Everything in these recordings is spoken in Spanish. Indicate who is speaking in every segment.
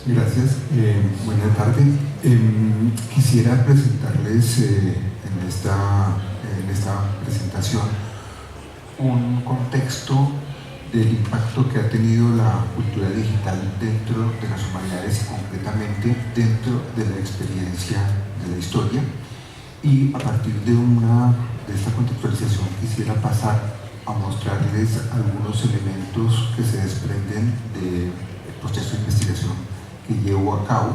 Speaker 1: Gracias. Buenas tardes. Quisiera presentarles en esta presentación un contexto del impacto que ha tenido la cultura digital dentro de las humanidades y concretamente dentro de la experiencia de la historia. Y a partir de esta contextualización quisiera pasar a mostrarles algunos elementos que se desprenden del proceso de investigación que llevo a cabo,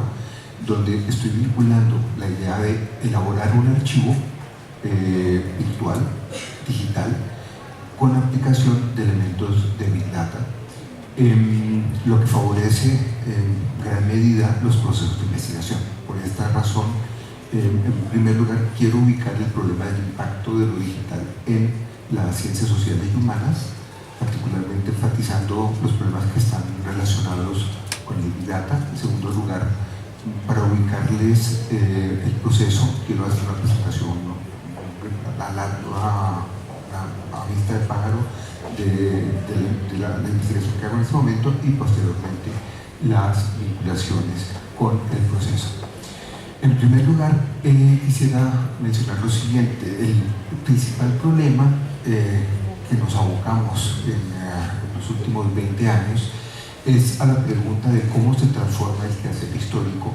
Speaker 1: donde estoy vinculando la idea de elaborar un archivo virtual, digital, con aplicación de elementos de Big Data, lo que favorece en gran medida los procesos de investigación. Por esta razón, en primer lugar, quiero ubicar el problema del impacto de lo digital en las ciencias sociales y humanas, particularmente enfatizando los problemas que están relacionados con el Big Data. En segundo lugar, para ubicarles el proceso, quiero hacer una presentación a vista de pájaro de la investigación que hago en este momento y posteriormente las vinculaciones con el proceso. En primer lugar, quisiera mencionar lo siguiente: el principal problema que nos abocamos en los últimos 20 años es a la pregunta de cómo se transforma el quehacer histórico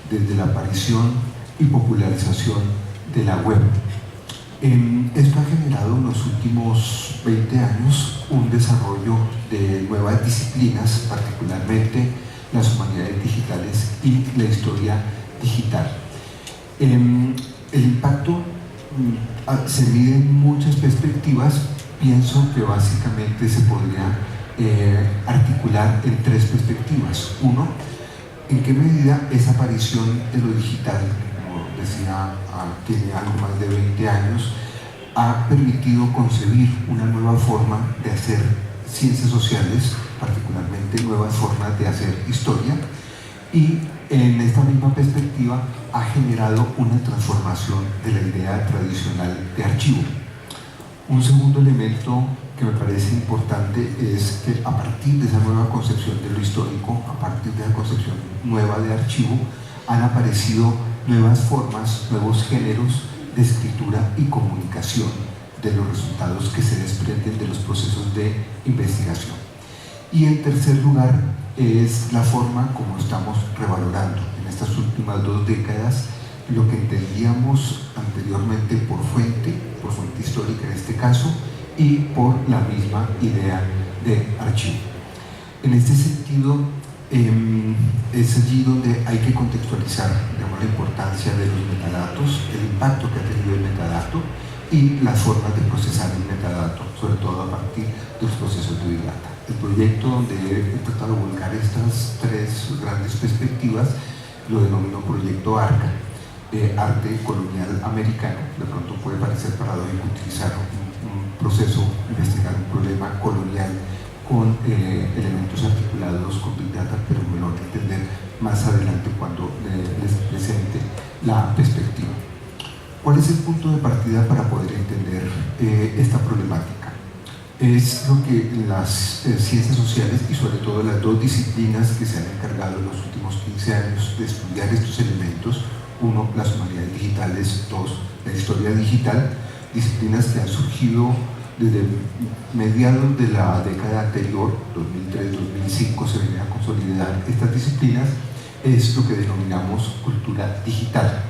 Speaker 1: desde la aparición y popularización de la web. Esto ha generado en los últimos 20 años un desarrollo de nuevas disciplinas, particularmente las humanidades digitales y la historia digital. El impacto se mide en muchas perspectivas. Pienso que básicamente se podría articular en tres perspectivas. Uno, en qué medida esa aparición de lo digital, como decía, tiene algo más de 20 años, ha permitido concebir una nueva forma de hacer ciencias sociales, particularmente nuevas formas de hacer historia, y en esta misma perspectiva ha generado una transformación de la idea tradicional de archivo. Un segundo elemento que me parece importante es que a partir de esa nueva concepción de lo histórico, a partir de la concepción nueva de archivo, han aparecido nuevas formas, nuevos géneros de escritura y comunicación de los resultados que se desprenden de los procesos de investigación. Y en tercer lugar es la forma como estamos revalorando en estas últimas 2 décadas lo que entendíamos anteriormente por fuente histórica en este caso, y por la misma idea de archivo. En este sentido, es allí donde hay que contextualizar, digamos, la importancia de los metadatos, el impacto que ha tenido el metadato y las formas de procesar el metadato, sobre todo a partir de los procesos de Big Data. El proyecto donde he tratado de volcar estas 3 grandes perspectivas lo denomino Proyecto ARCA, Arte Colonial Americano. De pronto puede parecer paradójico utilizar un proceso, investigar un problema colonial con elementos articulados con Big Data, pero me lo van a entender más adelante cuando les presente la perspectiva. ¿Cuál es el punto de partida para poder entender esta problemática? Es lo que las ciencias sociales y sobre todo las 2 disciplinas que se han encargado en los últimos 15 años de estudiar estos elementos: 1, las humanidades digitales; 2, la historia digital, disciplinas que han surgido desde mediados de la década anterior, 2003-2005, se venían a consolidar estas disciplinas. Es lo que denominamos cultura digital.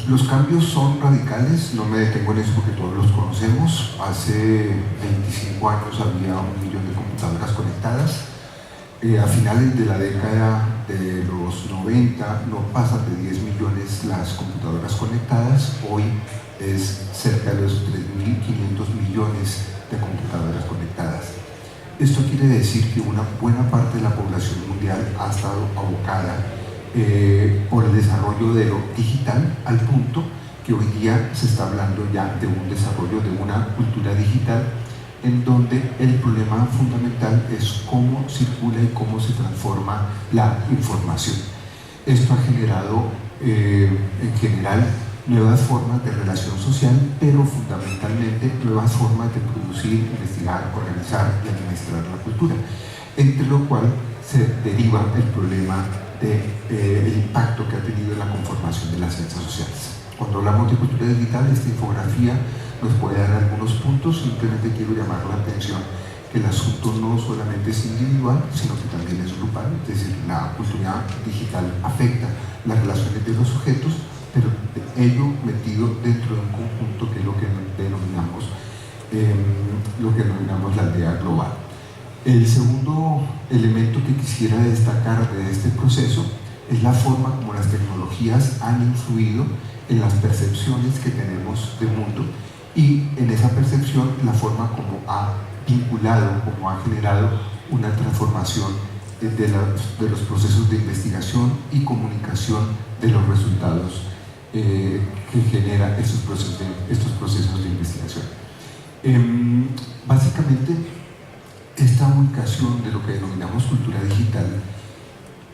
Speaker 1: Los cambios son radicales, no me detengo en eso porque todos los conocemos. Hace 25 años había 1 millón de computadoras conectadas. A finales de la década de los 90 no pasan de 10 millones las computadoras conectadas. Hoy es cerca de los 3.500 millones de computadoras conectadas. Esto quiere decir que una buena parte de la población mundial ha estado abocada por el desarrollo de lo digital, al punto que hoy día se está hablando ya de un desarrollo de una cultura digital, en donde el problema fundamental es cómo circula y cómo se transforma la información. Esto ha generado en general nuevas formas de relación social, pero fundamentalmente nuevas formas de producir, investigar, organizar y administrar la cultura. entre lo cual se deriva el problema del impacto que ha tenido en la conformación de las ciencias sociales. Cuando hablamos de cultura digital, esta infografía nos puede dar algunos puntos. Simplemente quiero llamar la atención que el asunto no solamente es individual, sino que también es grupal, es decir, la cultura digital afecta las relaciones de los sujetos, pero ello metido dentro de un conjunto que es lo que denominamos la aldea global. El segundo elemento que quisiera destacar de este proceso es la forma como las tecnologías han influido en las percepciones que tenemos del mundo y en esa percepción la forma como ha vinculado, como ha generado una transformación de los procesos de investigación y comunicación de los resultados que generan estos procesos de investigación. Básicamente, esta ubicación de lo que denominamos cultura digital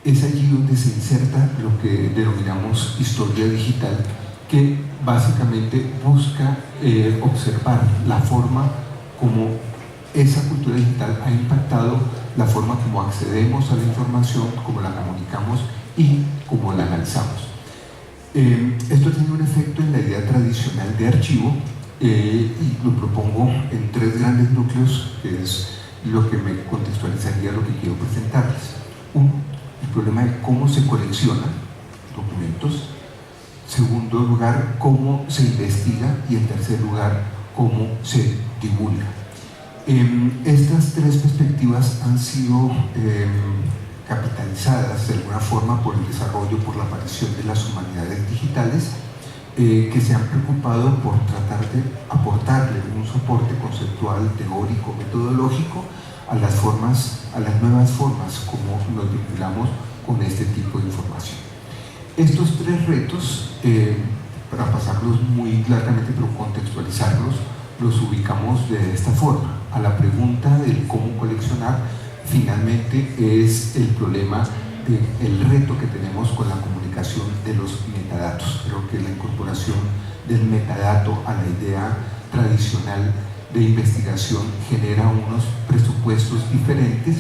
Speaker 1: es allí donde se inserta lo que denominamos historia digital, que básicamente busca observar la forma como esa cultura digital ha impactado la forma como accedemos a la información, cómo la comunicamos y cómo la analizamos. Esto tiene un efecto en la idea tradicional de archivo y lo propongo en tres grandes núcleos, que es lo que me contextualizaría lo que quiero presentarles. Uno, el problema de cómo se coleccionan documentos. Segundo lugar, cómo se investiga. Y en tercer lugar, cómo se divulga. Estas tres perspectivas han sido capitalizadas de alguna forma por el desarrollo, por la aparición de las humanidades digitales, que se han preocupado por tratar de aportarle un soporte conceptual, teórico, metodológico a las nuevas formas como nos vinculamos con este tipo de información. Estos tres retos, para pasarlos muy largamente pero contextualizarlos, los ubicamos de esta forma. A la pregunta del cómo coleccionar, finalmente es el problema del reto que tenemos con la comunicación de los metadatos. Creo que la incorporación del metadato a la idea tradicional de investigación genera unos presupuestos diferentes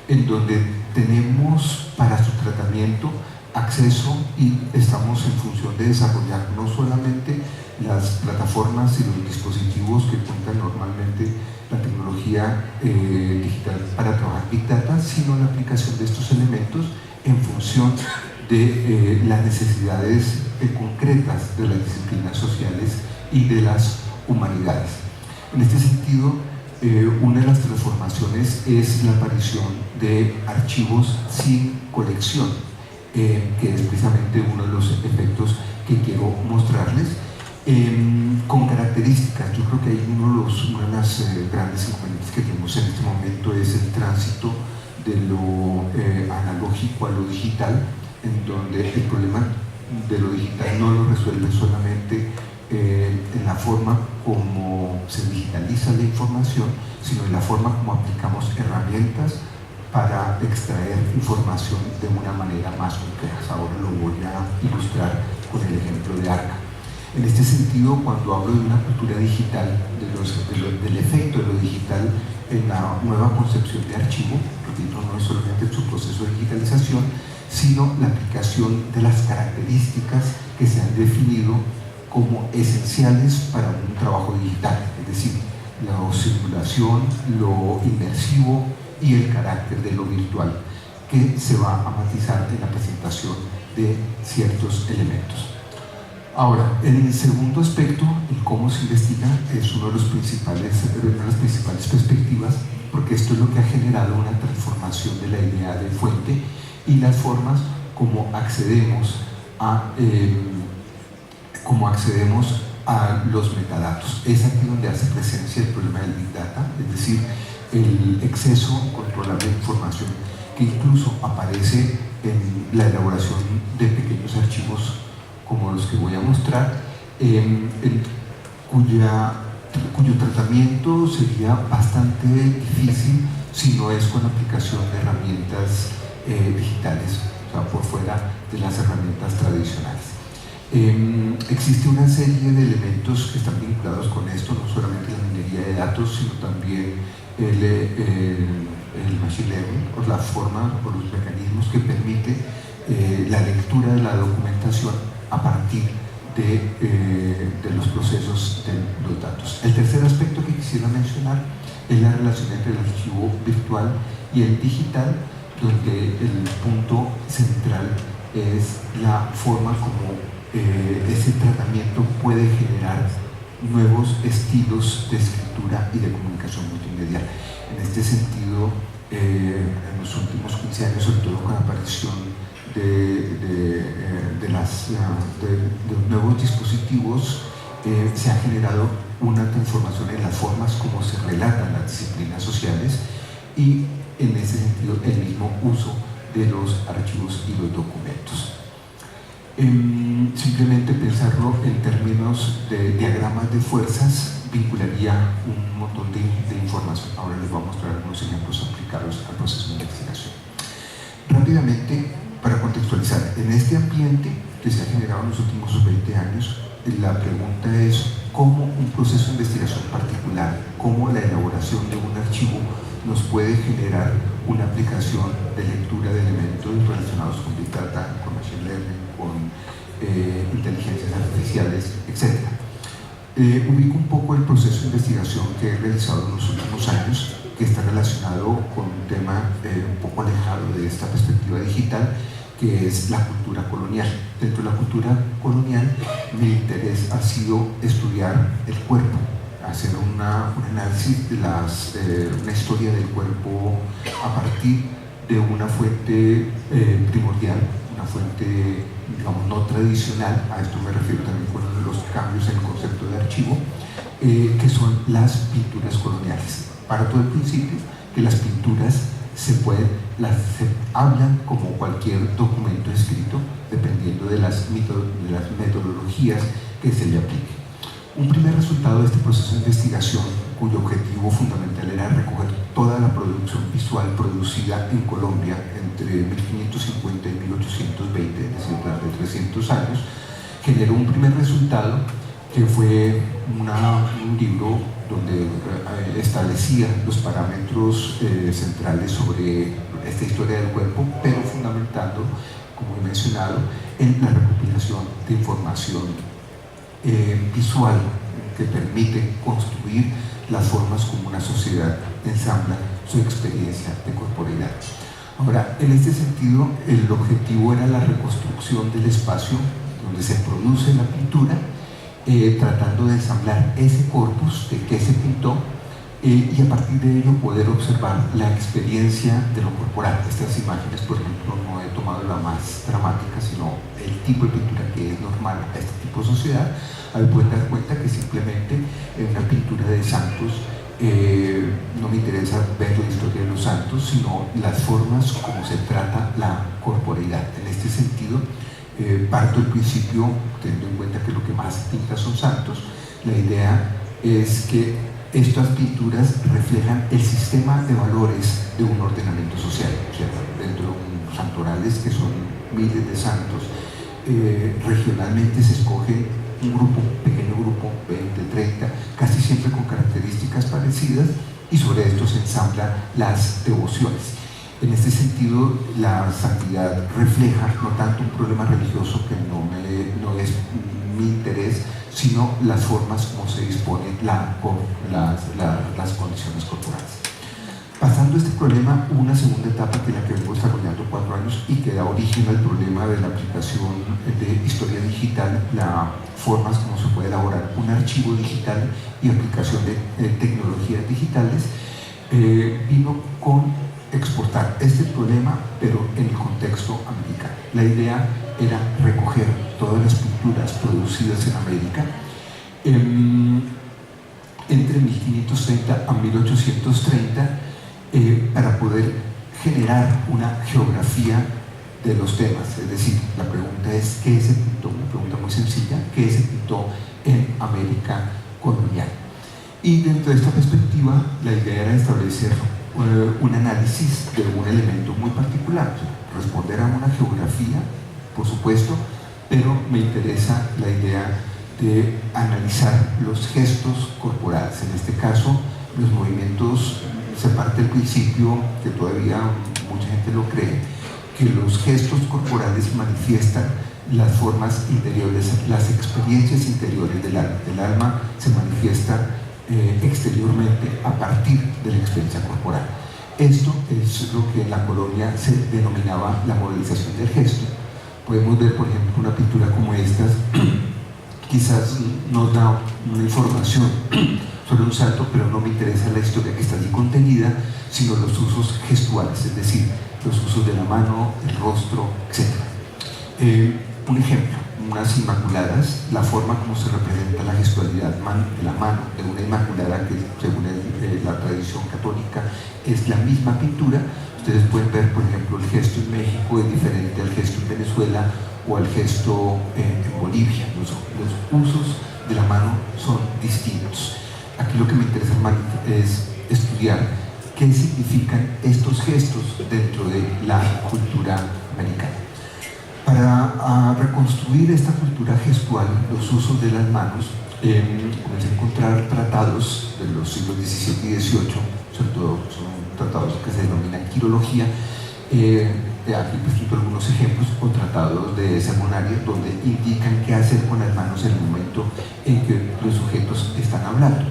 Speaker 1: en donde tenemos para su tratamiento acceso y estamos en función de desarrollar no solamente las plataformas y los dispositivos que cuentan normalmente la tecnología digital para trabajar Big Data, sino la aplicación de estos elementos en función de las necesidades concretas de las disciplinas sociales y de las humanidades. En este sentido, una de las transformaciones es la aparición de archivos sin colección, que es precisamente uno de los efectos que quiero mostrarles, con características. Yo creo que hay una de las grandes inconvenientes que tenemos en este momento es el tránsito de lo analógico a lo digital, en donde el problema de lo digital no lo resuelve solamente en la forma como se digitaliza la información, sino en la forma como aplicamos herramientas para extraer información de una manera más compleja. Ahora lo voy a ilustrar con el ejemplo de Arca. En este sentido, cuando hablo de una cultura digital, del efecto de lo digital en la nueva concepción de archivo, repito, no es solamente su proceso de digitalización, sino la aplicación de las características que se han definido como esenciales para un trabajo digital, es decir, la simulación, lo inmersivo y el carácter de lo virtual, que se va a matizar en la presentación de ciertos elementos. Ahora, el segundo aspecto, el cómo se investiga, es una de las principales perspectivas, porque esto es lo que ha generado una transformación de la idea de fuente y las formas como accedemos a los metadatos. Es aquí donde hace presencia el problema del Big Data, es decir, el exceso incontrolable de información que incluso aparece en la elaboración de pequeños archivos como los que voy a mostrar, cuyo tratamiento sería bastante difícil si no es con aplicación de herramientas digitales, o sea, por fuera de las herramientas tradicionales. Existe una serie de elementos que están vinculados con esto, no solamente la minería de datos, sino también el machine learning, o la forma o los mecanismos que permite la lectura de la documentación a partir de los procesos de los datos. El tercer aspecto que quisiera mencionar es la relación entre el archivo virtual y el digital, donde el punto central es la forma como ese tratamiento puede generar nuevos estilos de escritura y de comunicación multimedial. En este sentido, en los últimos 15 años, sobre todo con la aparición de los nuevos dispositivos, se ha generado una transformación en las formas como se relatan las disciplinas sociales y en ese sentido el mismo uso de los archivos y los documentos. Simplemente pensarlo en términos de diagramas de fuerzas vincularía un montón de información. Ahora les voy a mostrar algunos ejemplos aplicados al proceso de investigación. Rápidamente, para contextualizar, en este ambiente que se ha generado en los últimos 20 años, la pregunta es cómo un proceso de investigación particular, cómo la elaboración de un archivo nos puede generar una aplicación de lectura de elementos relacionados con Big Data, con Machine Learning, con inteligencias artificiales, etc. Ubico un poco el proceso de investigación que he realizado en los últimos años, que está relacionado con un tema un poco alejado de esta perspectiva digital, que es la cultura colonial. Dentro de la cultura colonial, mi interés ha sido estudiar el cuerpo, hacer un análisis de una historia del cuerpo a partir de una fuente primordial, una fuente, digamos, no tradicional. A esto me refiero también con los cambios en el concepto de archivo, que son las pinturas coloniales. Para todo el principio, que las pinturas se hablan como cualquier documento escrito, dependiendo de las metodologías que se le aplique. Un primer resultado de este proceso de investigación, cuyo objetivo fundamental era recoger toda la producción visual producida en Colombia entre 1550 y 1820, es decir, durante 300 años, generó un primer resultado que fue un libro donde establecía los parámetros centrales sobre esta historia del cuerpo, pero fundamentando, como he mencionado, en la recopilación de información visual que permite construir las formas como una sociedad ensambla su experiencia de corporeidad. Ahora, en este sentido, el objetivo era la reconstrucción del espacio donde se produce la pintura, tratando de ensamblar ese corpus de que se pintó y a partir de ello poder observar la experiencia de lo corporal. Estas imágenes, por ejemplo, no he tomado la más dramática, sino el tipo de pintura que es normal a este tipo de sociedad. Ahí pueden dar cuenta que simplemente en una pintura de santos no me interesa ver la historia de los santos, sino las formas como se trata la corporeidad. En este sentido, parto del principio, teniendo en cuenta que lo que más pinta son santos, la idea es que estas pinturas reflejan el sistema de valores de un ordenamiento social. O sea, dentro de unos santorales que son miles de santos, regionalmente se escoge un pequeño grupo, 20, 30, casi siempre con características parecidas, y sobre esto se ensamblan las devociones. En este sentido, la santidad refleja no tanto un problema religioso, que no es mi interés, sino las formas como se disponen las condiciones corporales. Pasando este problema, una segunda etapa que es la que vengo desarrollando 4 años y que da origen al problema de la aplicación de historia digital, las formas como se puede elaborar un archivo digital y aplicación de tecnologías digitales, vino con exportar este problema, pero en el contexto americano. La idea era recoger todas las pinturas producidas en América entre 1530 a 1830 para poder generar una geografía de los temas. Es decir, la pregunta es ¿qué se pintó? Una pregunta muy sencilla: ¿qué se pintó en América colonial? Y dentro de esta perspectiva, la idea era establecer un análisis de un elemento muy particular, responder a una geografía, por supuesto, pero me interesa la idea de analizar los gestos corporales. En este caso, los movimientos se se parte del principio, que todavía mucha gente lo cree, que los gestos corporales manifiestan las formas interiores, las experiencias interiores del alma. El alma se manifiesta exteriormente a partir de la experiencia corporal. Esto es lo que en la colonia se denominaba la modelización del gesto. Podemos ver, por ejemplo, una pintura como estas, quizás nos da una información sobre un santo, pero no me interesa la historia que está allí contenida, sino los usos gestuales, es decir, los usos de la mano, el rostro, etc. Un ejemplo, unas inmaculadas, la forma como se representa la gestualidad de la mano de una inmaculada, que según la tradición católica es la misma pintura. Ustedes pueden ver, por ejemplo, el gesto en México es diferente al gesto en Venezuela o al gesto en Bolivia. Los usos de la mano son distintos. Aquí lo que me interesa es estudiar qué significan estos gestos dentro de la cultura americana. Para reconstruir esta cultura gestual, los usos de las manos, comencé a encontrar tratados de los siglos XVII y XVIII, sobre todo son tratados que se denominan quirología, aquí presento algunos ejemplos, o tratados de sermonaria, donde indican qué hacer con las manos en el momento en que los sujetos están hablando.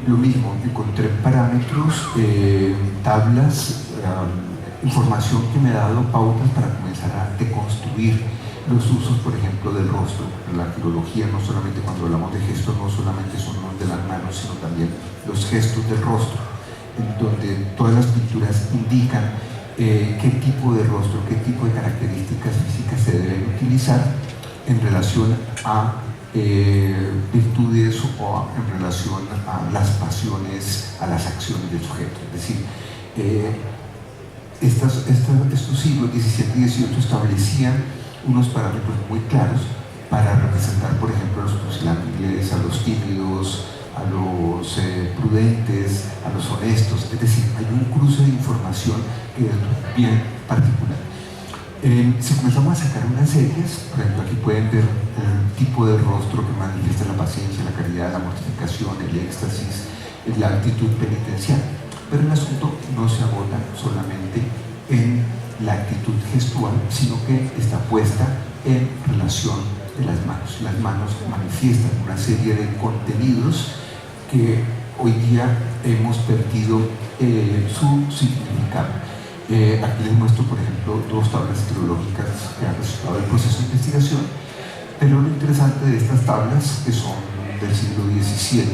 Speaker 1: Lo mismo, encontré parámetros, tablas, información que me ha dado pautas para comenzar a deconstruir los usos, por ejemplo, del rostro. La quirología, no solamente cuando hablamos de gestos, no solamente son los de las manos, sino también los gestos del rostro, en donde todas las pinturas indican qué tipo de rostro, qué tipo de características físicas se deben utilizar en relación a virtudes o en relación a las pasiones, a las acciones del sujeto. Es decir, estos siglos XVII y XVIII establecían unos parámetros muy claros para representar, por ejemplo, a los pusilánimes, a los tímidos, a los prudentes, a los honestos. Es decir, hay un cruce de información que es bien particular. Si comenzamos a sacar unas series, por ejemplo, aquí pueden ver el tipo de rostro que manifiesta la paciencia, la caridad, la mortificación, el éxtasis, la actitud penitencial. Pero el asunto no se agota solamente en la actitud gestual, sino que está puesta en relación de las manos. Las manos manifiestan una serie de contenidos que hoy día hemos perdido su significado. Aquí les muestro, por ejemplo, dos tablas teológicas que han resultado del proceso de investigación, pero lo interesante de estas tablas, que son del siglo XVII,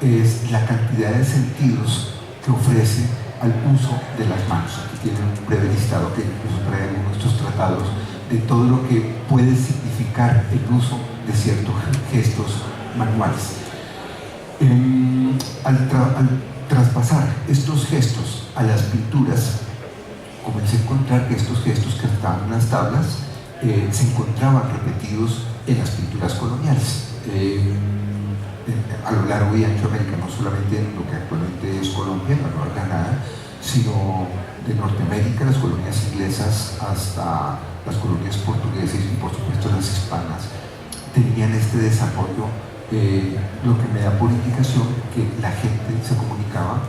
Speaker 1: es la cantidad de sentidos que ofrece al uso de las manos. Aquí tienen un breve listado que incluso trae algunos de estos tratados de todo lo que puede significar el uso de ciertos gestos manuales. Al traspasar estos gestos a las pinturas, comencé a encontrar que estos gestos que estaban en las tablas se encontraban repetidos en las pinturas coloniales. A lo largo y ancho de América, no solamente en lo que actualmente es Colombia, la Nueva Granada, sino de Norteamérica, las colonias inglesas hasta las colonias portuguesas y por supuesto las hispanas, tenían este desarrollo, lo que me da por indicación que la gente se comunicaba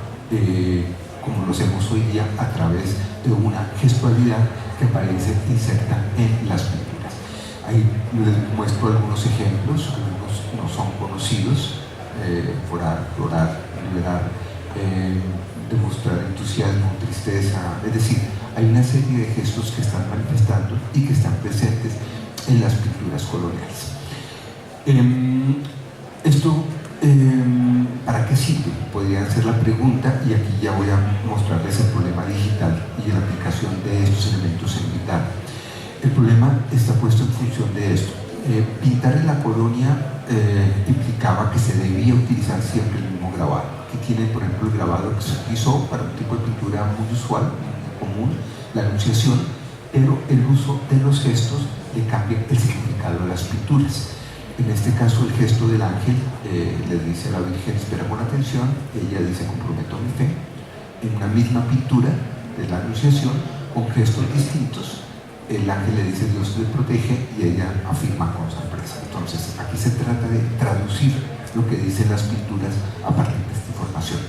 Speaker 1: como lo hacemos hoy día a través de una gestualidad que aparece inserta en las pinturas. Ahí les muestro algunos ejemplos que no son conocidos: orar, llorar, liberar, demostrar entusiasmo, tristeza. Es decir, hay una serie de gestos que están manifestando y que están presentes en las pinturas coloniales. Esto, ¿para qué sirve? Podría ser la pregunta, y aquí ya voy a mostrarles el problema digital y la aplicación de estos elementos en pintar. El problema está puesto en función de esto. Pintar en la colonia implicaba que se debía utilizar siempre el mismo grabado. Aquí tienen, por ejemplo, el grabado que se utilizó para un tipo de pintura muy usual, muy común, la Anunciación, pero el uso de los gestos le cambia el significado de las pinturas. En este caso, el gesto del ángel le dice a la Virgen: espera con atención. Ella dice: comprometo mi fe. En una misma pintura de la Anunciación, con gestos distintos, el ángel le dice: Dios te protege, y ella afirma con sorpresa. Entonces, aquí se trata de traducir lo que dicen las pinturas a partir de esta información.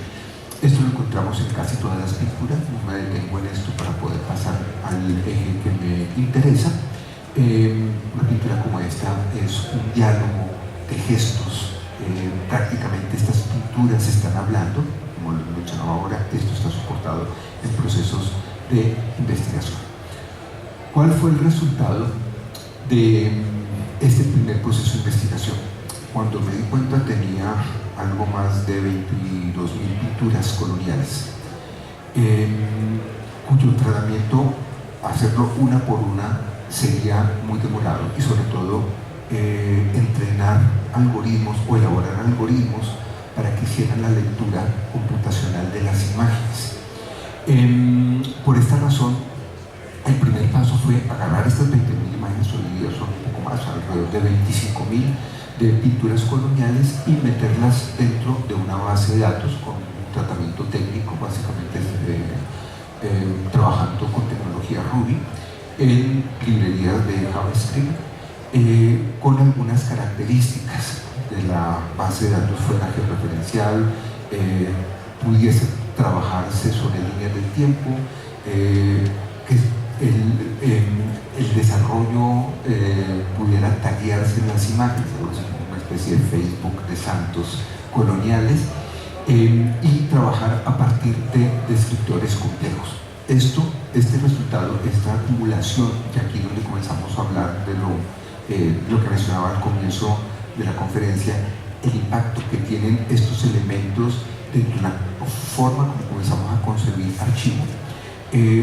Speaker 1: Esto lo encontré encontramos en casi todas las pinturas. No me detengo en esto para poder pasar al eje que me interesa. Una pintura como esta es un diálogo de gestos. Prácticamente estas pinturas están hablando, como lo mencionaba ahora, esto está soportado en procesos de investigación. ¿Cuál fue el resultado de este primer proceso de investigación? Cuando me di cuenta tenía algo más de 22.000 pinturas coloniales, cuyo tratamiento, hacerlo una por una, sería muy demorado, y sobre todo entrenar algoritmos o elaborar algoritmos para que hicieran la lectura computacional de las imágenes. Por esta razón, el primer paso fue agarrar estas 20.000 imágenes, hoy día son un poco más, alrededor de 25.000 de pinturas coloniales, y meterlas dentro de una base de datos con un tratamiento técnico, básicamente trabajando con tecnología Ruby en librerías de JavaScript, con algunas características de la base de datos fuera georreferencial, pudiese trabajarse sobre líneas del tiempo, que el desarrollo pudiera taguearse en las imágenes, una especie de Facebook de santos coloniales, y trabajar a partir de descriptores complejos. Este resultado, esta acumulación, y aquí es donde comenzamos a hablar de lo que mencionaba al comienzo de la conferencia, el impacto que tienen estos elementos dentro de la forma como comenzamos a concebir archivo.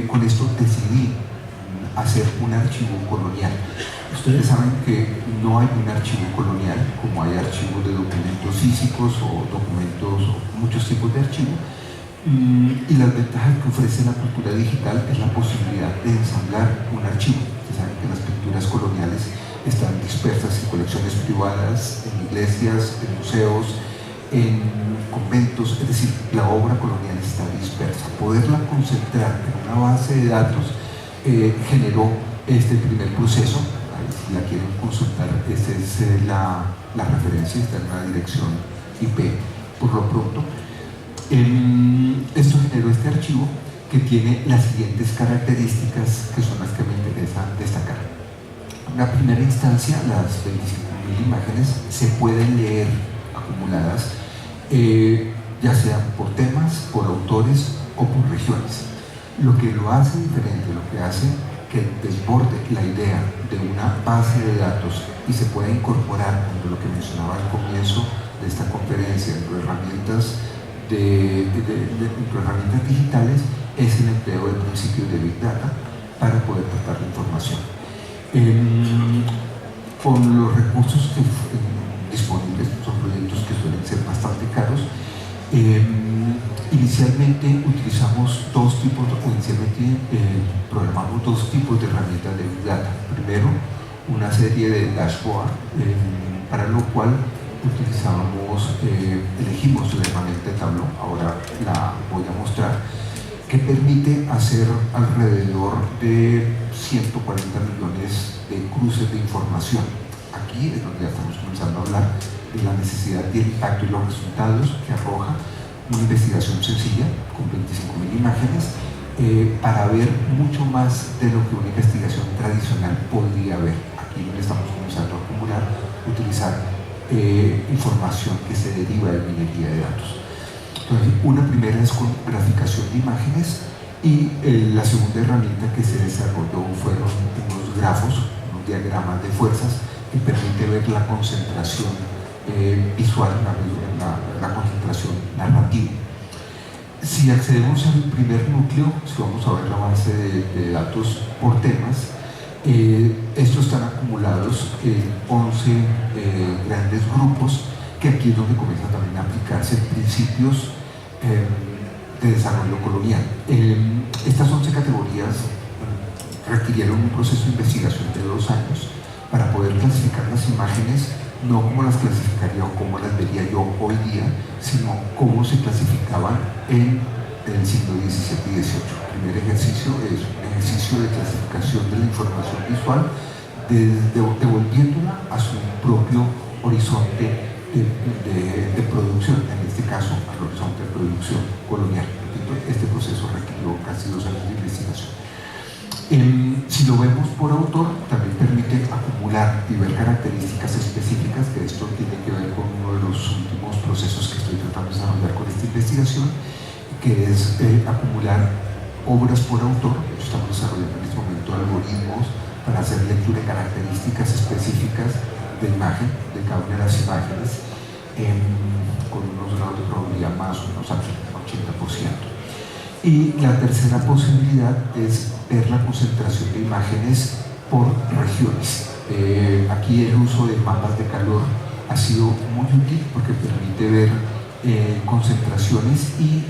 Speaker 1: Con esto decidí hacer un archivo colonial. Ustedes saben que no hay un archivo colonial como hay archivos de documentos físicos o documentos, o muchos tipos de archivos. Y las ventajas que ofrece la cultura digital es la posibilidad de ensamblar un archivo. Ustedes saben que las pinturas coloniales están dispersas en colecciones privadas, en iglesias, en museos, en conventos, es decir, la obra colonial está dispersa. Poderla concentrar en una base de datos generó este primer proceso. Si la quieren consultar, esta es la referencia, está en la dirección IP por lo pronto. Esto generó este archivo que tiene las siguientes características, que son las que me interesa destacar. En una primera instancia, las 25.000 imágenes se pueden leer acumuladas, ya sea por temas, por autores o por regiones. Lo que lo hace diferente, lo que hace que desborde la idea de una base de datos y se pueda incorporar, como lo que mencionaba al comienzo de esta conferencia, dentro de herramientas digitales, es el empleo del principio de Big Data para poder tratar la información. Con los recursos disponibles, son proyectos que suelen ser bastante caros. Inicialmente programamos dos tipos de herramientas de Big Data. Primero, una serie de dashboard, para lo cual elegimos la herramienta de Tableau, ahora la voy a mostrar, que permite hacer alrededor de 140 millones de cruces de información. Aquí es donde ya estamos comenzando a hablar de la necesidad y el impacto y los resultados que arroja una investigación sencilla con 25.000 imágenes para ver mucho más de lo que una investigación tradicional podría ver. Aquí donde estamos comenzando a acumular, utilizar información que se deriva de minería de datos. Entonces, una primera es con graficación de imágenes, y la segunda herramienta que se desarrolló fueron unos grafos, unos diagramas de fuerzas que permite ver la concentración visual, la concentración narrativa. Si accedemos al primer núcleo, si vamos a ver la base de datos por temas, estos están acumulados en 11 grandes grupos, que aquí es donde comienzan también a aplicarse principios de desarrollo colonial. Estas 11 categorías requirieron un proceso de investigación de 2 años para poder clasificar las imágenes, no como las clasificaría o como las vería yo hoy día, sino cómo se clasificaban en el siglo XVII y XVIII. El primer ejercicio es un ejercicio de clasificación de la información visual, devolviéndola a su propio horizonte de producción, en este caso al horizonte de producción colonial. Este proceso requirió casi 2 años de investigación. Si lo vemos por autor, también permite acumular y ver características específicas, que esto tiene que ver con uno de los últimos procesos que estoy tratando de desarrollar con esta investigación, que es acumular obras por autor. Estamos desarrollando en este momento algoritmos para hacer lectura de características específicas de imagen, de cada una de las imágenes, con unos grados de probabilidad más o menos al 80%. Y la tercera posibilidad es ver la concentración de imágenes por regiones. Aquí el uso de mapas de calor ha sido muy útil porque permite ver concentraciones y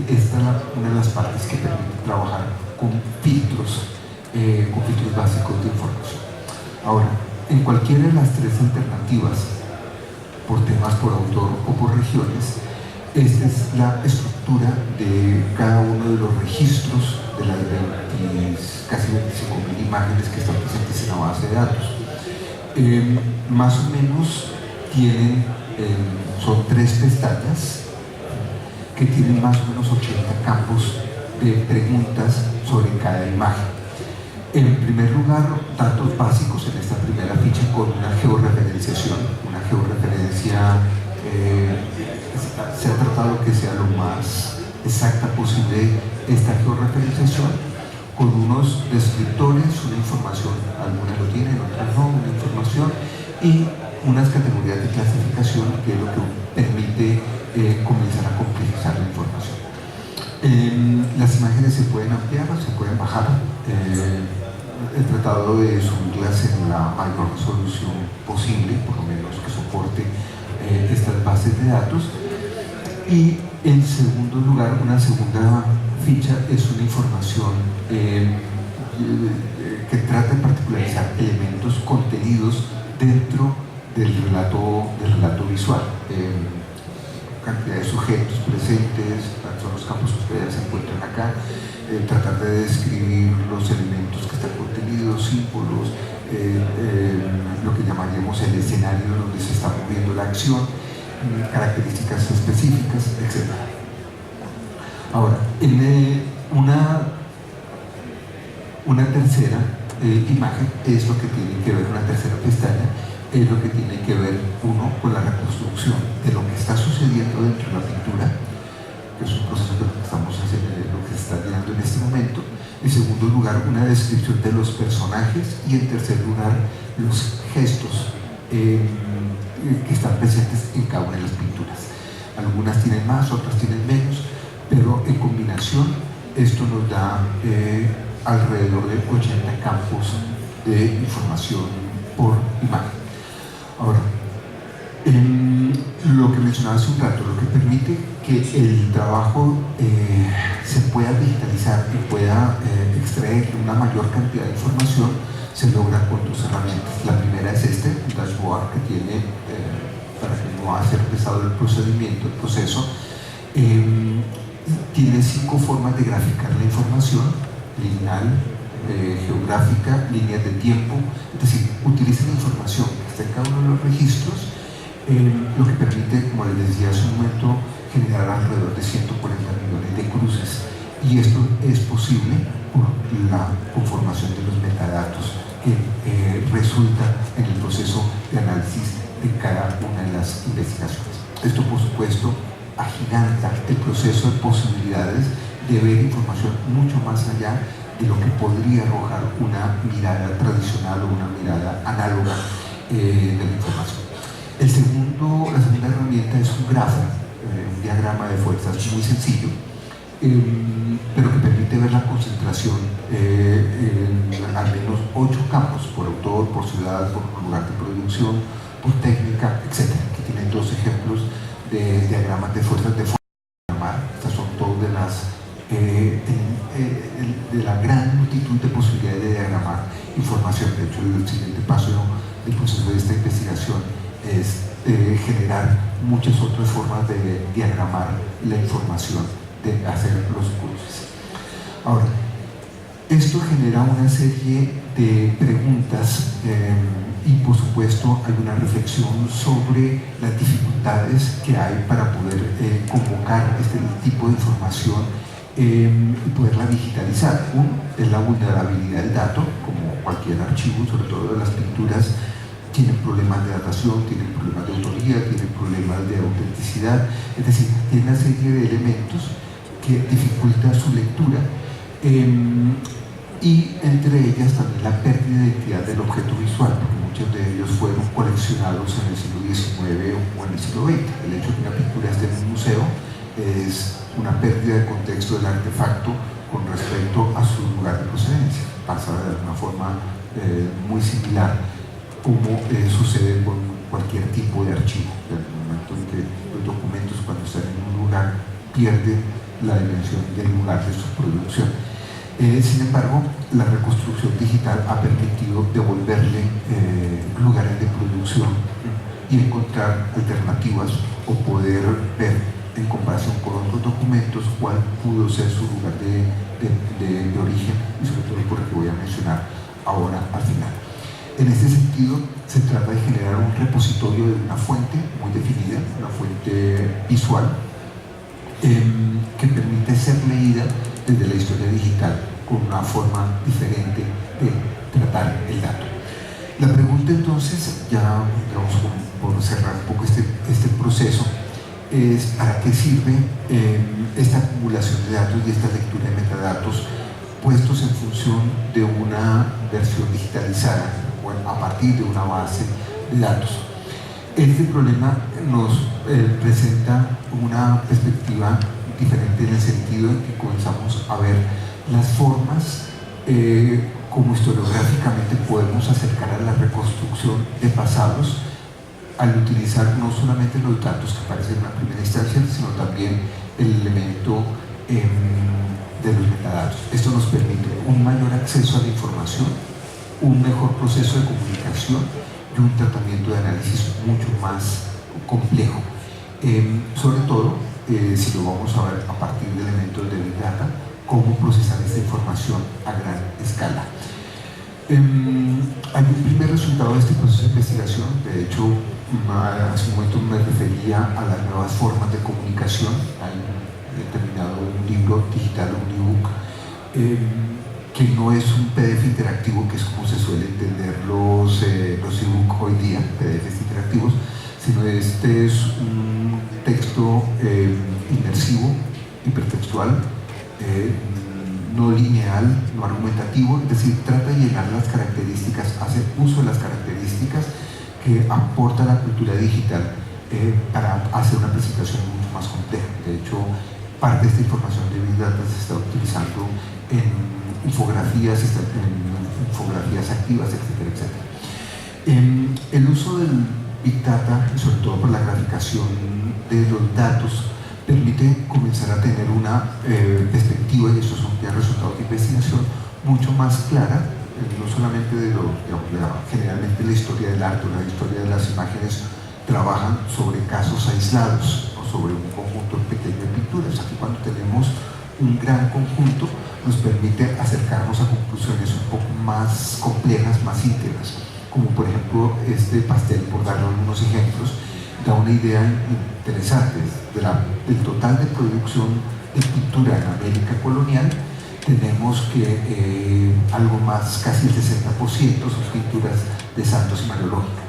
Speaker 1: esta es una de las partes que permite trabajar con filtros básicos de información. Ahora, en cualquiera de las 3 alternativas, por temas por autor o por regiones, esta es la estructura de cada uno de los registros de las casi 25.000 imágenes que están presentes en la base de datos. Más o menos son 3 pestañas que tienen más o menos 80 campos de preguntas sobre cada imagen. En primer lugar, datos básicos en esta primera ficha con una georreferenciación, se ha tratado que sea lo más exacta posible esta georreferenciación, con unos descriptores, una información, algunas lo tienen, otras no, una información y unas categorías de clasificación que es lo que permite comenzar a complejizar la información. Las imágenes se pueden ampliar o se pueden bajar. He tratado de subirlas en la mayor resolución posible, por lo menos que soporte estas bases de datos. Y en segundo lugar, una segunda ficha es una información que trata de particularizar elementos contenidos dentro del relato visual. Cantidad de sujetos presentes, son los campos que ustedes se encuentran acá, tratar de describir los elementos que están contenidos, símbolos, lo que llamaríamos el escenario donde se está moviendo la acción, características específicas, etc. Ahora, una tercera imagen es lo que tiene que ver, una tercera pestaña, es lo que tiene que ver, uno, con la reconstrucción de lo que está sucediendo dentro de la pintura, que es un proceso que estamos haciendo, lo que se está dando en este momento. En segundo lugar, una descripción de los personajes y en tercer lugar, los gestos que están presentes en cada una de las pinturas. Algunas tienen más, otras tienen menos, pero en combinación esto nos da alrededor de 80 campos de información por imagen. Ahora, lo que mencionaba hace un rato, lo que permite que el trabajo se pueda digitalizar y pueda extraer una mayor cantidad de información, se logra con 2 herramientas. La primera es un dashboard que tiene, para que no hacer pesado el procedimiento, el proceso, tiene 5 formas de graficar la información: lineal, geográfica, líneas de tiempo. Es decir, utiliza la información que está en cada uno de los registros, lo que permite, como les decía hace un momento, generar alrededor de 140 millones de cruces. Y esto es posible por la conformación de los metadatos que resulta en el proceso de análisis de cada una de las investigaciones. Esto, por supuesto, agiganta el proceso de posibilidades de ver información mucho más allá de lo que podría arrojar una mirada tradicional o una mirada análoga de la información. La segunda herramienta es un grafo, un diagrama de fuerzas muy sencillo, pero que permite ver la concentración en al menos 8 campos, por autor, por ciudad, por lugar de producción, por técnica, etc. Aquí tienen 2 ejemplos de diagramas de fuerzas de diagramar. Estas son todas de la gran multitud de posibilidades de diagramar información. De hecho, el siguiente paso del proceso de esta investigación es generar muchas otras formas de diagramar la información, de hacer los cruces. Ahora, esto genera una serie de preguntas y por supuesto hay una reflexión sobre las dificultades que hay para poder convocar este tipo de información y poderla digitalizar. Uno es la vulnerabilidad del dato, como cualquier archivo, sobre todo de las pinturas, tienen problemas de datación, tienen problemas de autoría, tienen problemas de autenticidad, es decir, tiene una serie de elementos que dificultan su lectura y entre ellas también la pérdida de identidad del objeto visual, porque muchos de ellos fueron coleccionados en el siglo XIX o en el siglo XX. El hecho de que una pintura esté en un museo es una pérdida de contexto del artefacto con respecto a su lugar de procedencia. Pasa de una forma muy similar como sucede con cualquier tipo de archivo. En el momento en que los documentos, cuando están en un lugar, pierden la dimensión del lugar de su producción. Sin embargo, la reconstrucción digital ha permitido devolverle lugares de producción y encontrar alternativas o poder ver en comparación con otros documentos cuál pudo ser su lugar de origen y sobre todo por el que voy a mencionar ahora al final. En este sentido, se trata de generar un repositorio de una fuente muy definida, una fuente visual, que permite ser leída desde la historia digital con una forma diferente de tratar el dato. La pregunta entonces, ya digamos, por cerrar un poco este proceso, es ¿para qué sirve esta acumulación de datos y esta lectura de metadatos puestos en función de una versión digitalizada, bueno, a partir de una base de datos? Este problema nos presenta una perspectiva diferente en el sentido en que comenzamos a ver las formas como historiográficamente podemos acercar a la reconstrucción de pasados al utilizar no solamente los datos que aparecen en una primera instancia, sino también el elemento de los metadatos. Esto nos permite un mayor acceso a la información, un mejor proceso de comunicación y un tratamiento de análisis mucho más complejo. Sobre todo, si lo vamos a ver a partir de elementos de Big Data, cómo procesar esta información a gran escala. Hay un primer resultado de este proceso de investigación. De hecho, hace un momento me refería a las nuevas formas de comunicación. Hay determinado un libro digital, un ebook, que no es un PDF interactivo, que es como se suele entender los ebook hoy día, PDFs interactivos, sino este es un texto inmersivo, hipertextual, no lineal, no argumentativo, es decir, trata de llenar las características, hace uso de las características que aporta la cultura digital para hacer una presentación mucho más compleja. De hecho, parte de esta información de Big Data se está utilizando en infografías activas, etcétera, etcétera. El uso del Big Data, y sobre todo por la graficación de los datos, permite comenzar a tener una perspectiva, y estos son ya resultados de investigación, mucho más clara, no solamente de generalmente la historia del arte o la historia de las imágenes trabajan sobre casos aislados o sobre un conjunto pequeño de pinturas. Aquí, cuando tenemos un gran conjunto, nos permite acercarnos a conclusiones un poco más complejas, más íntegras, como por ejemplo este pastel, por darle algunos ejemplos, da una idea interesante del total de producción de pintura en América colonial. Tenemos que algo más, casi el 60% son pinturas de santos y Mariológica.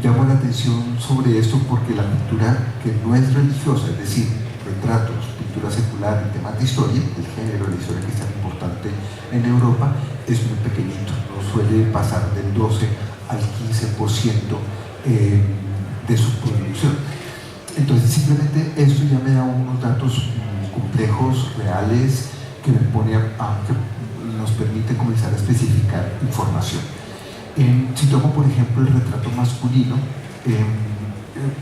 Speaker 1: Llamo la atención sobre esto porque la pintura que no es religiosa, es decir, retratos, pintura secular y temas de historia, el género de la historia que es tan importante en Europa, es muy pequeñito, no suele pasar del 12 al 15% de su producción. Entonces, simplemente esto ya me da unos datos complejos, reales, que nos permite comenzar a especificar información. Si tomo, por ejemplo, el retrato masculino,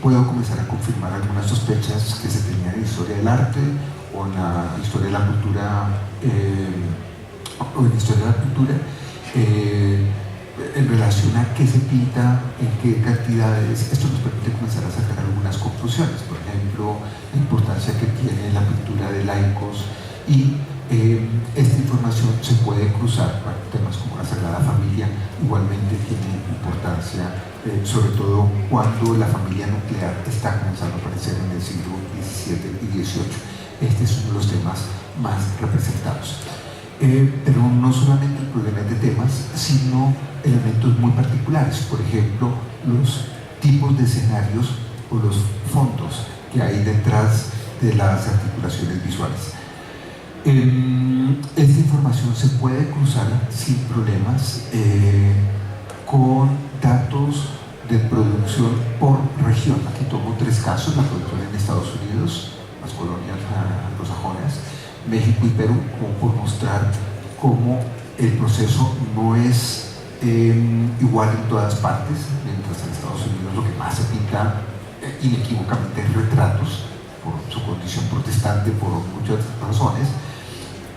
Speaker 1: puedo comenzar a confirmar algunas sospechas que se tenían en la historia del arte o en la historia de la cultura, en relación a qué se pinta, en qué cantidades. Esto nos permite comenzar a sacar algunas conclusiones, por ejemplo, la importancia que tiene la pintura de laicos y esta información se puede cruzar para temas como la Sagrada Familia. Igualmente tiene importancia, sobre todo cuando la familia nuclear está comenzando a aparecer en el siglo XVII y XVIII. Este es uno de los temas más representados. Pero no solamente el problema de temas, sino elementos muy particulares. Por ejemplo, los tipos de escenarios o los fondos que hay detrás de las articulaciones visuales. Esta información se puede cruzar sin problemas con datos de producción por región. Aquí tomo 3 casos: la producción en Estados Unidos, las colonias anglosajonas, México y Perú, como por mostrar cómo el proceso no es igual en todas partes. Mientras en Estados Unidos lo que más se pinta inequívocamente es retratos, por su condición protestante, por muchas razones,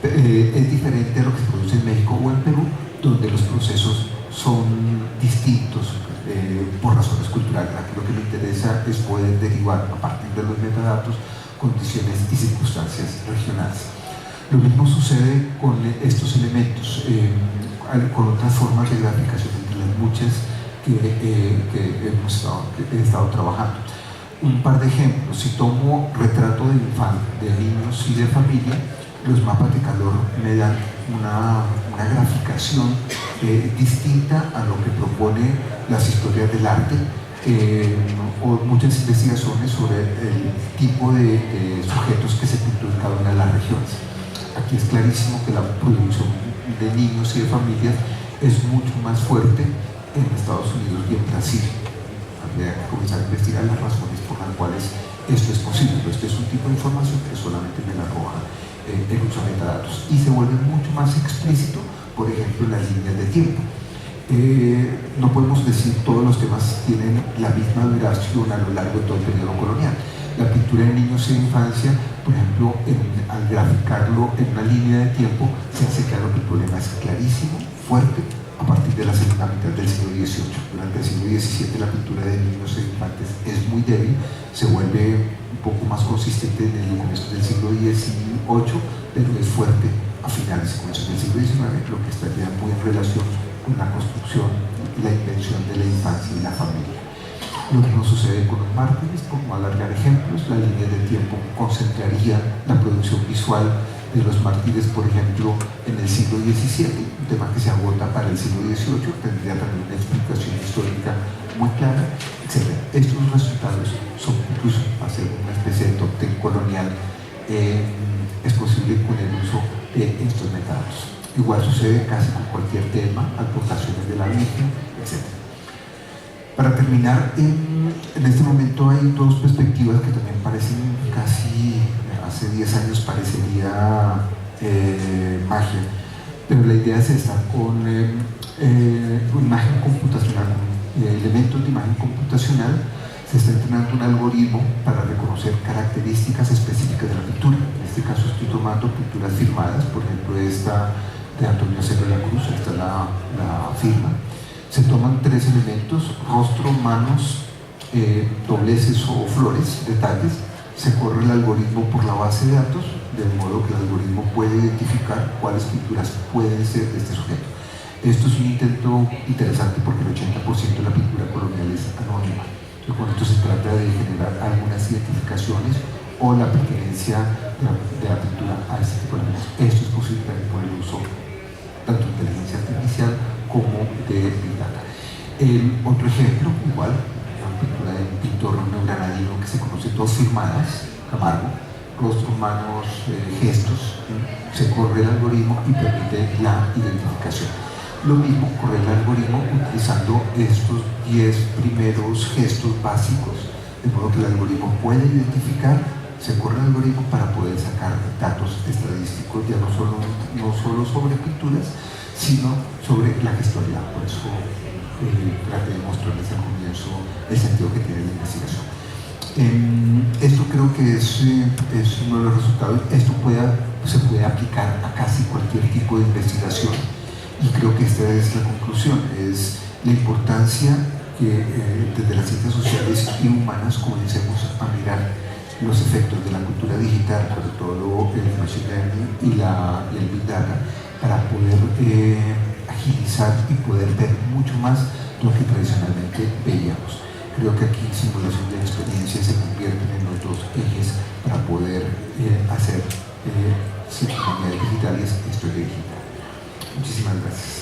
Speaker 1: es diferente a lo que se produce en México o en Perú, donde los procesos son distintos por razones culturales. Aquí lo que me interesa es poder derivar a partir de los metadatos condiciones y circunstancias regionales. Lo mismo sucede con estos elementos, con otras formas de graficación, entre las muchas que he estado trabajando. Un par de ejemplos: si tomo retrato de niños y de familia, los mapas de calor me dan una graficación distinta a lo que propone las historias del arte, o muchas investigaciones sobre el tipo de sujetos que se pintó en cada una de las regiones. Aquí es clarísimo que la producción de niños y de familias es mucho más fuerte en Estados Unidos y en Brasil. Habría que comenzar a investigar las razones por las cuales esto es posible. Este es un tipo de información que solamente me la arroja el uso de metadatos, y se vuelve mucho más explícito, por ejemplo, en las líneas de tiempo. No podemos decir todos los temas tienen la misma duración a lo largo de todo el periodo colonial. La pintura de niños en infancia, por ejemplo, al graficarlo en una línea de tiempo, se hace claro que el problema es clarísimo, fuerte, a partir de la segunda mitad del siglo XVIII. Durante el siglo XVII la pintura de niños e infantes es muy débil, se vuelve un poco más consistente en el comienzo del siglo XVIII, pero es fuerte a finales y comienzos del siglo XIX, lo que estaría muy en relación con la construcción y la invención de la infancia y la familia. Lo mismo sucede con los mártires. Como alargar ejemplos, la línea de tiempo concentraría la producción visual de los mártires, por ejemplo, en el siglo XVII, un tema que se agota para el siglo XVIII, tendría también una explicación histórica muy clara, etc. Estos resultados son, incluso hacer una especie de top 10 colonial, es posible con el uso de estos metadatos. Igual sucede casi con cualquier tema, aportaciones de la Virgen, etc. Para terminar, en este momento hay 2 perspectivas que también parecen casi, hace 10 años parecería magia, pero la idea es esta: con imagen computacional, con elementos de imagen computacional, se está entrenando un algoritmo para reconocer características específicas de la pintura. En este caso estoy tomando pinturas firmadas, por ejemplo esta de Antonio Cerro de la Cruz, esta es la firma. Se toman 3 elementos: rostro, manos, dobleces o flores, detalles. Se corre el algoritmo por la base de datos, de modo que el algoritmo puede identificar cuáles pinturas pueden ser de este sujeto. Esto es un intento interesante porque el 80% de la pintura colonial es anónima. Entonces, con esto se trata de generar algunas identificaciones o la pertenencia de la pintura a este tipo de elementos. Esto es posible también por el uso tanto de inteligencia artificial como de Big Data. Otro ejemplo, igual, una pintura de un pintor neogranadino que se conoce, 2 firmadas, Camargo, rostro, manos, gestos. Se corre el algoritmo y permite la identificación. Lo mismo, corre el algoritmo utilizando estos 10 primeros gestos básicos, de modo que el algoritmo puede identificar. Se corre el algoritmo para poder sacar datos estadísticos, ya no solo sobre pinturas, sino sobre la gestualidad. Por eso traté de mostrarles al comienzo el sentido que tiene la investigación. Esto creo que es uno de los resultados. Esto se puede aplicar a casi cualquier tipo de investigación, y creo que esta es la conclusión: es la importancia que desde las ciencias sociales y humanas comencemos a mirar los efectos de la cultura digital, sobre todo el machine learning y el big data, para poder agilizar y poder ver mucho más lo que tradicionalmente veíamos. Creo que aquí simulación de experiencia se convierten en los dos ejes para poder hacer certificaciones digitales, historia digital. Muchísimas gracias.